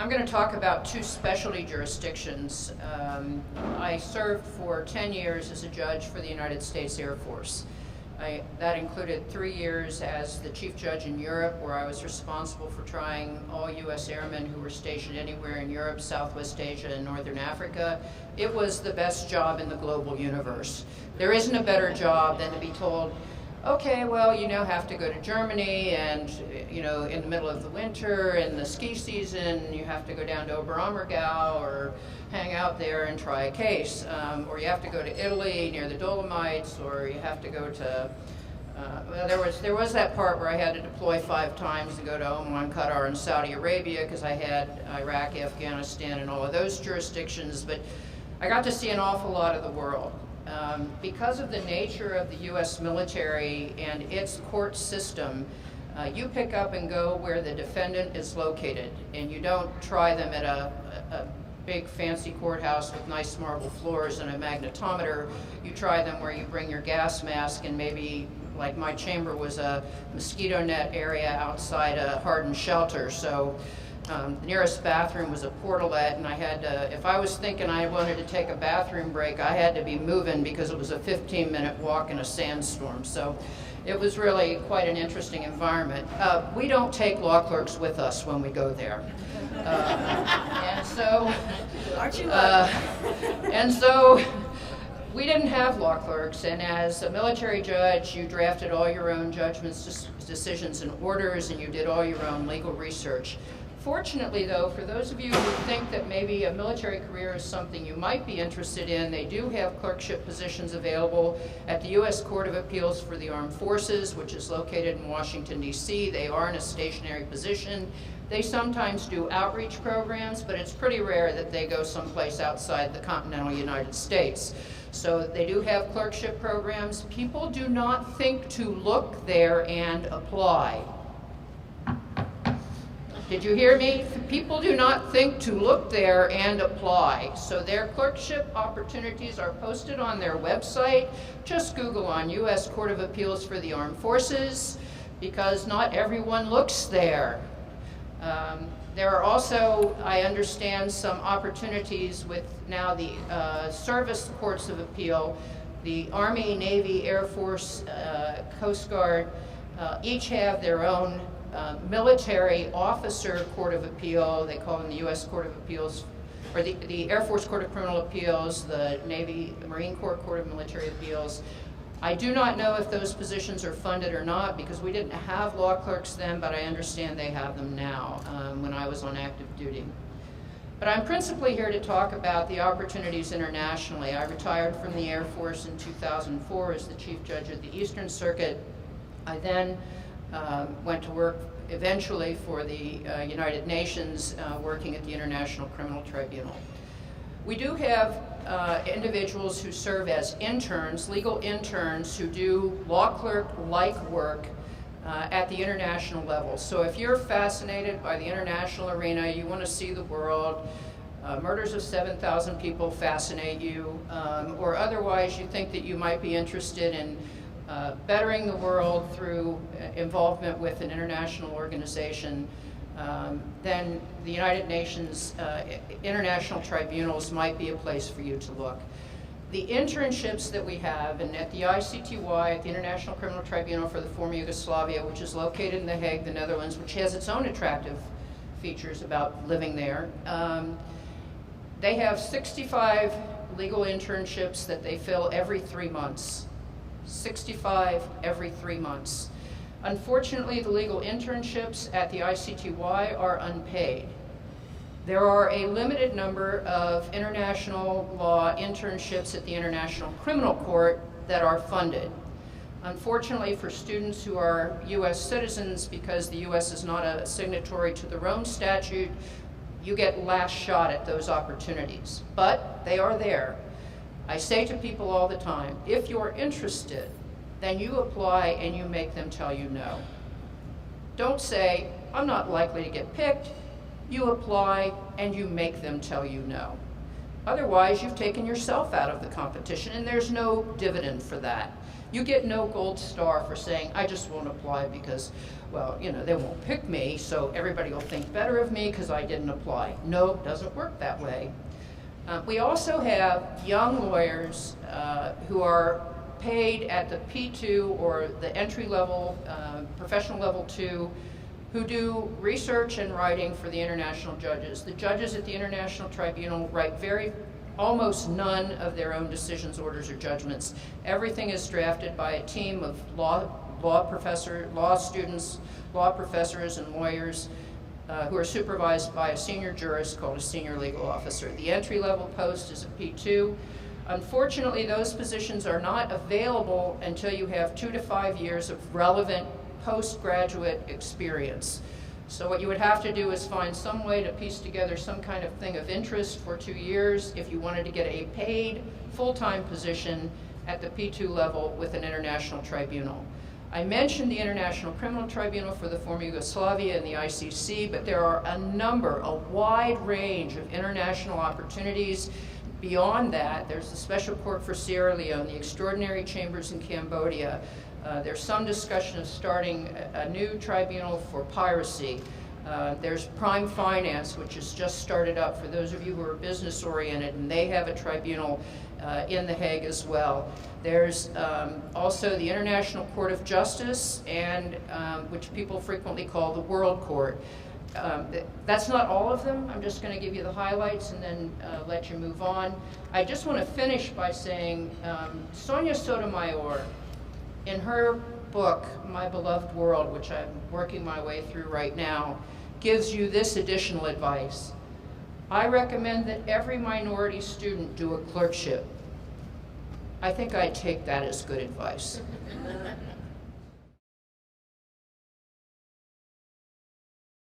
I'm going to talk about two specialty jurisdictions. I served for 10 years as a judge for the United States Air Force. That included 3 years as the chief judge in Europe, where I was responsible for trying all U.S. airmen who were stationed anywhere in Europe, Southwest Asia, and Northern Africa. It was the best job in the global universe. There isn't a better job than to be told, okay, well, you now have to go to Germany, and in the middle of the winter and the ski season, you have to go down to Oberammergau or hang out there and try a case, or you have to go to Italy near the Dolomites, or you have to go to. There was that part where I had to deploy 5 times to go to Oman, Qatar, and Saudi Arabia because I had Iraq, Afghanistan, and all of those jurisdictions. But I got to see an awful lot of the world. Because of the nature of the U.S. military and its court system, you pick up and go where the defendant is located, and you don't try them at a big fancy courthouse with nice marble floors and a magnetometer. You try them where you bring your gas mask, and maybe, like my chamber was a mosquito net area outside a hardened shelter, so the nearest bathroom was a portalette, and I had to, if I was thinking I wanted to take a bathroom break, I had to be moving because it was a 15-minute walk in a sandstorm. So it was really quite an interesting environment. We don't take law clerks with us when we go there. And so, we didn't have law clerks, and as a military judge, you drafted all your own judgments, decisions, and orders, and you did all your own legal research. Fortunately, though, for those of you who think that maybe a military career is something you might be interested in, they do have clerkship positions available at the U.S. Court of Appeals for the Armed Forces, which is located in Washington, D.C. They are in a stationary position. They sometimes do outreach programs, but it's pretty rare that they go someplace outside the continental United States. So they do have clerkship programs. People do not think to look there and apply. Did you hear me? People do not think to look there and apply. So their clerkship opportunities are posted on their website. Just Google on U.S. Court of Appeals for the Armed Forces, because not everyone looks there. There are also, I understand, some opportunities with now the service courts of appeal. The Army, Navy, Air Force, Coast Guard, each have their own military officer court of appeal. They call them the U.S. Court of Appeals, or the Air Force Court of Criminal Appeals, the Navy, Marine Corps Court of Military Appeals. I do not know if those positions are funded or not, because we didn't have law clerks then, but I understand they have them now when I was on active duty. But I'm principally here to talk about the opportunities internationally. I retired from the Air Force in 2004 as the Chief Judge of the Eastern Circuit. I then went to work eventually for the United Nations, working at the International Criminal Tribunal. We do have individuals who serve as interns, legal interns, who do law clerk-like work at the international level. So if you're fascinated by the international arena, you want to see the world, murders of 7,000 people fascinate you, or otherwise you think that you might be interested in bettering the world through involvement with an international organization, then the United Nations international tribunals might be a place for you to look. The internships that we have, and at the ICTY, at the International Criminal Tribunal for the former Yugoslavia, which is located in The Hague, the Netherlands, which has its own attractive features about living there, they have 65 legal internships that they fill every 3 months. 65 every 3 months. Unfortunately, the legal internships at the ICTY are unpaid. There are a limited number of international law internships at the International Criminal Court that are funded. Unfortunately, for students who are U.S. citizens, because the U.S. is not a signatory to the Rome Statute, you get last shot at those opportunities. But they are there. I say to people all the time, if you're interested, then you apply and you make them tell you no. Don't say, I'm not likely to get picked. You apply and you make them tell you no. Otherwise, you've taken yourself out of the competition, and there's no dividend for that. You get no gold star for saying, I just won't apply because, well, you know, they won't pick me, so everybody will think better of me because I didn't apply. No, it doesn't work that way. We also have young lawyers who are paid at the P2 or the entry level, professional level 2, who do research and writing for the international judges. The judges at the International Tribunal write almost none of their own decisions, orders, or judgments. Everything is drafted by a team of law students, law professors, and lawyers who are supervised by a senior jurist called a senior legal officer. The entry-level post is a P2. Unfortunately, those positions are not available until you have 2 to 5 years of relevant postgraduate experience. So what you would have to do is find some way to piece together some kind of thing of interest for 2 years if you wanted to get a paid full-time position at the P2 level with an international tribunal. I mentioned the International Criminal Tribunal for the former Yugoslavia and the ICC, but there are a wide range of international opportunities. Beyond that, there's the Special Court for Sierra Leone, the Extraordinary Chambers in Cambodia. There's some discussion of starting a new tribunal for piracy. There's Prime Finance, which has just started up for those of you who are business oriented, and they have a tribunal in The Hague as well. There's also the International Court of Justice, and which people frequently call the World Court. That's not all of them. I'm just going to give you the highlights and then let you move on. I just want to finish by saying Sonia Sotomayor, in her book, My Beloved World, which I'm working my way through right now, gives you this additional advice. I recommend that every minority student do a clerkship. I think I'd take that as good advice.